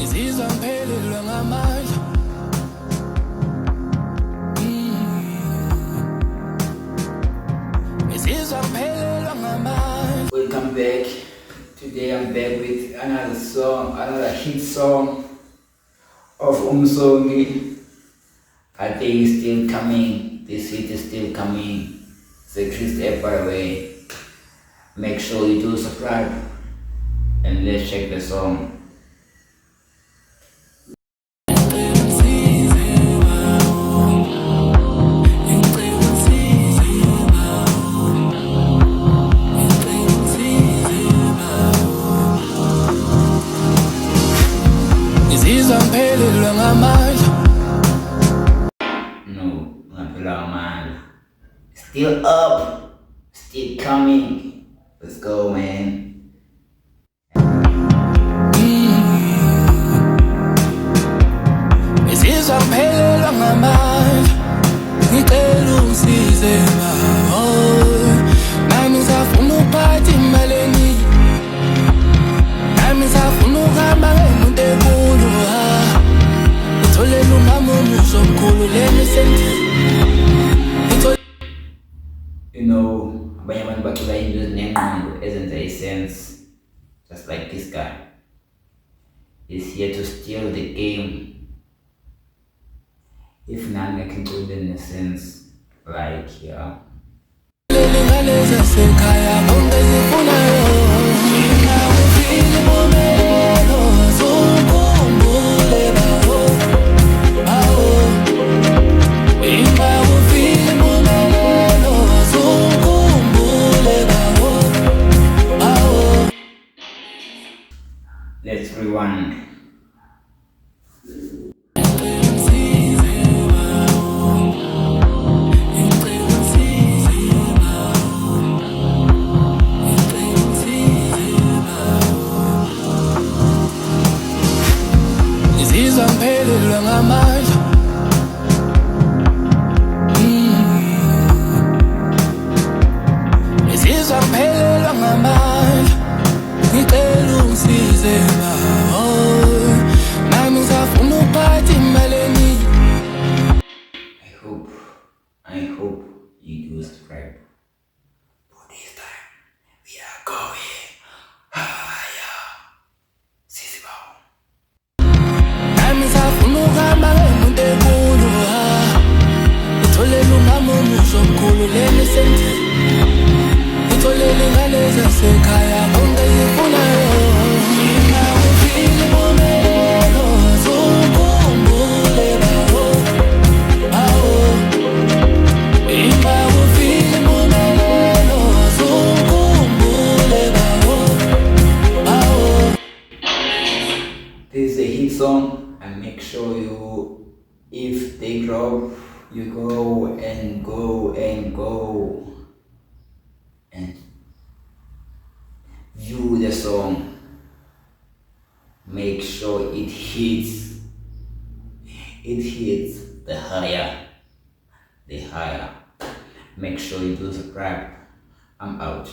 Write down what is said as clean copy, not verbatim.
ngizizwa ngiphelelwe ngamandla. Ngizizwa ngiphelelwe ngamandla. Welcome back. Today I'm back with another song, another hit song of Msongi. I think it's still coming. This hit is still coming. It's a Chris app, by the way. Make sure you do subscribe and let's check the song. Ngizizwa ngiphelelwe ngamandla. No, ngaphelanga amandla. Still up, still coming. Let's go, man. Ngizizwa ngiphelelwe ngamandla. Ngicela ungisize Bawo. Nami ngisafuna ukuphatha imali eningi. Nami ngisafuna ukuhamba ngemoto enkulu. Ngitholela umama omusha omkhulu lena sendini. You know, abanye abantu bacula into ezinengqondo ezenza sense. Just like this guy. He's here to steal the game. If none can do in a sense, like yeah. Let's rewind. Ngizizwa ngiphelelwe ngamandla. Ngizizwa ngiphelelwe ngamandla. Ngicela ungisize Bawo. Nami ngisafuna ukuphatha imali eningi. I hope you do subscribe. For this time, we are going higher. Sisi Bawo. Nami ngisafuna ukuhamba ngemoto enkulu. Ngitholela umama omusha omkhulu lena sendini. Ngitholela ingane zasekhaya konke ezifunayo. Mina ufile impumelelo, ukhumbule Bawo. Bawo. Mina ufile impumelelo, ukhumbule Bawo. Bawo. This is a hit song, and make sure you, if they drop, you go and go and go and view the song. Make sure it hits. It hits the higher. Make sure you do subscribe. I'm out.